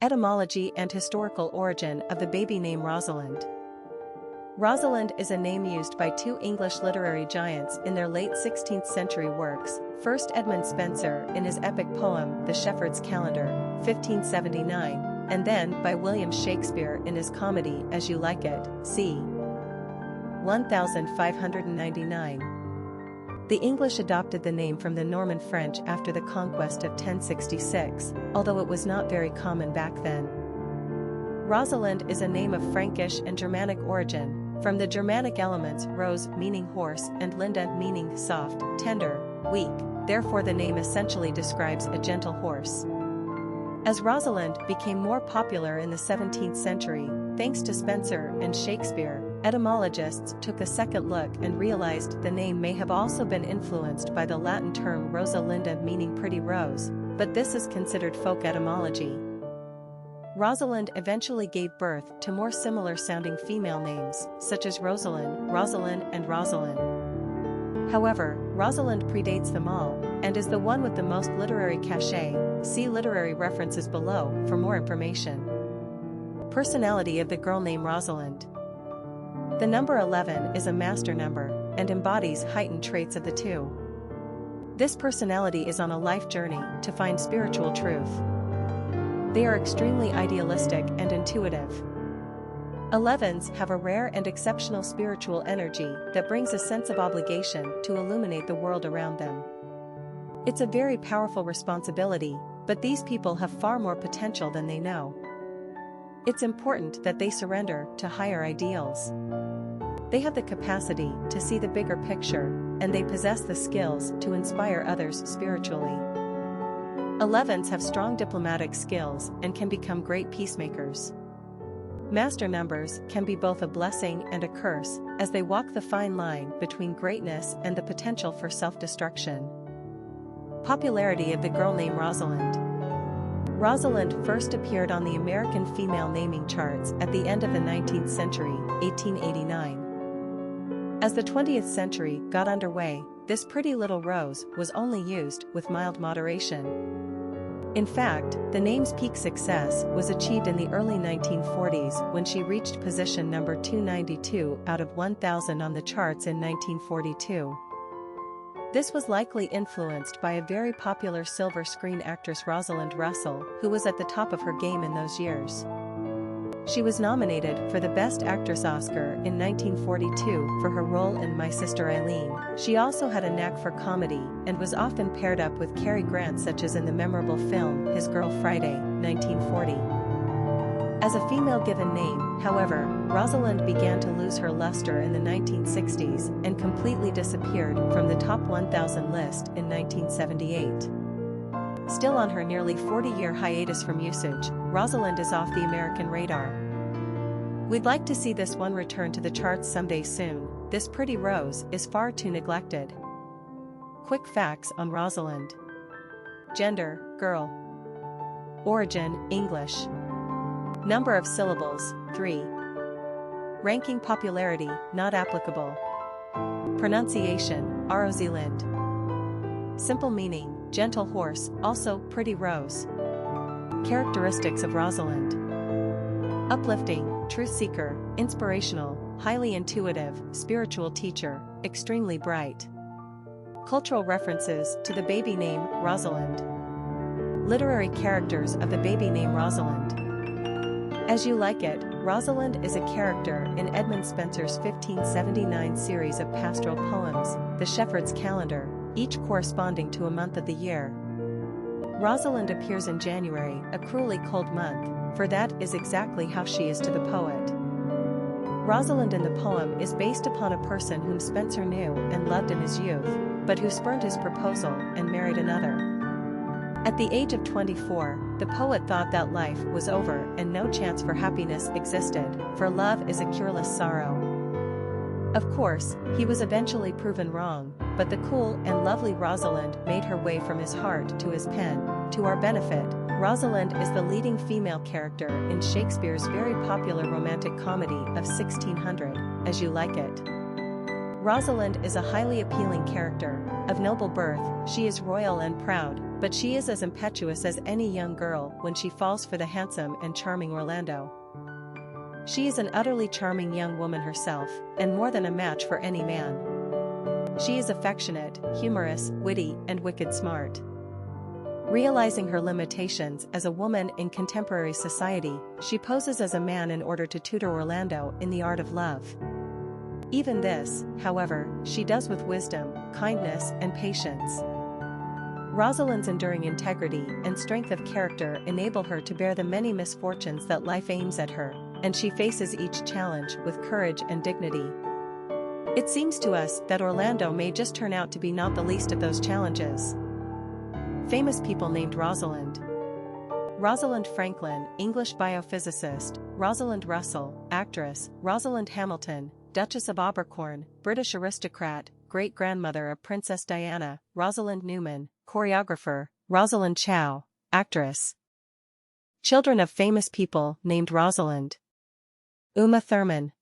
Etymology and historical origin of the baby name Rosalind. Rosalind is a name used by two English literary giants in their late 16th century works, first Edmund Spenser in his epic poem The Shepheardes Calender, 1579, and then by William Shakespeare in his comedy As You Like It, c. 1599. The English adopted the name from the Norman French after the conquest of 1066, although it was not very common back then. Rosalind is a name of Frankish and Germanic origin, from the Germanic elements ros meaning horse and linda meaning soft, tender, weak, therefore the name essentially describes a gentle horse. As Rosalind became more popular in the 17th century, thanks to Spenser and Shakespeare, etymologists took a second look and realized the name may have also been influenced by the Latin term Rosalinda meaning pretty rose, but this is considered folk etymology. Rosalind eventually gave birth to more similar-sounding female names, such as Rosalyn, Rosalyn and Rosalyn. However, Rosalind predates them all, and is the one with the most literary cachet. See literary references below for more information. Personality of the girl named Rosalind. The number 11 is a master number, and embodies heightened traits of the two. This personality is on a life journey to find spiritual truth. They are extremely idealistic and intuitive. 11s have a rare and exceptional spiritual energy that brings a sense of obligation to illuminate the world around them. It's a very powerful responsibility, but these people have far more potential than they know. It's important that they surrender to higher ideals. They have the capacity to see the bigger picture, and they possess the skills to inspire others spiritually. 11s have strong diplomatic skills and can become great peacemakers. Master numbers can be both a blessing and a curse, as they walk the fine line between greatness and the potential for self-destruction. Popularity of the girl named Rosalind. Rosalind first appeared on the American female naming charts at the end of the 19th century, 1889. As the 20th century got underway, this pretty little rose was only used with mild moderation. In fact, the name's peak success was achieved in the early 1940s when she reached position number 292 out of 1,000 on the charts in 1942. This was likely influenced by a very popular silver screen actress Rosalind Russell, who was at the top of her game in those years. She was nominated for the Best Actress Oscar in 1942 for her role in My Sister Eileen. She also had a knack for comedy and was often paired up with Cary Grant, such as in the memorable film His Girl Friday, 1940. As a female-given name, however, Rosalind began to lose her luster in the 1960s and completely disappeared from the top 1,000 list in 1978. Still on her nearly 40-year hiatus from usage, Rosalind is off the American radar. We'd like to see this one return to the charts someday soon. This pretty rose is far too neglected. Quick facts on Rosalind. Gender, girl. Origin, English. Number of syllables, 3. Ranking popularity, not applicable. Pronunciation, Rosalyn. Simple meaning, gentle horse, also pretty rose. Characteristics of Rosalind. Uplifting, truth seeker, inspirational, highly intuitive, spiritual teacher, extremely bright. Cultural references to the baby name, Rosalind. Literary characters of the baby name Rosalind. As You Like It, Rosalind is a character in Edmund Spenser's 1579 series of pastoral poems, The Shepheardes Calender, each corresponding to a month of the year. Rosalind appears in January, a cruelly cold month, for that is exactly how she is to the poet. Rosalind in the poem is based upon a person whom Spenser knew and loved in his youth, but who spurned his proposal and married another. At the age of 24, the poet thought that life was over and no chance for happiness existed, for love is a cureless sorrow. Of course, he was eventually proven wrong, but the cool and lovely Rosalind made her way from his heart to his pen. To our benefit, Rosalind is the leading female character in Shakespeare's very popular romantic comedy of 1600, As You Like It. Rosalind is a highly appealing character. Of noble birth, she is royal and proud, but she is as impetuous as any young girl when she falls for the handsome and charming Orlando. She is an utterly charming young woman herself, and more than a match for any man. She is affectionate, humorous, witty, and wicked smart. Realizing her limitations as a woman in contemporary society, she poses as a man in order to tutor Orlando in the art of love. Even this, however, she does with wisdom, kindness, and patience. Rosalind's enduring integrity and strength of character enable her to bear the many misfortunes that life aims at her, and she faces each challenge with courage and dignity. It seems to us that Orlando may just turn out to be not the least of those challenges. Famous people named Rosalind. Rosalind Franklin, English biophysicist; Rosalind Russell, actress; Rosalind Hamilton, Duchess of Abercorn, British aristocrat, great-grandmother of Princess Diana; Rosalind Newman, choreographer; Rosalind Chow, actress. Children of famous people named Rosalind. Uma Thurman.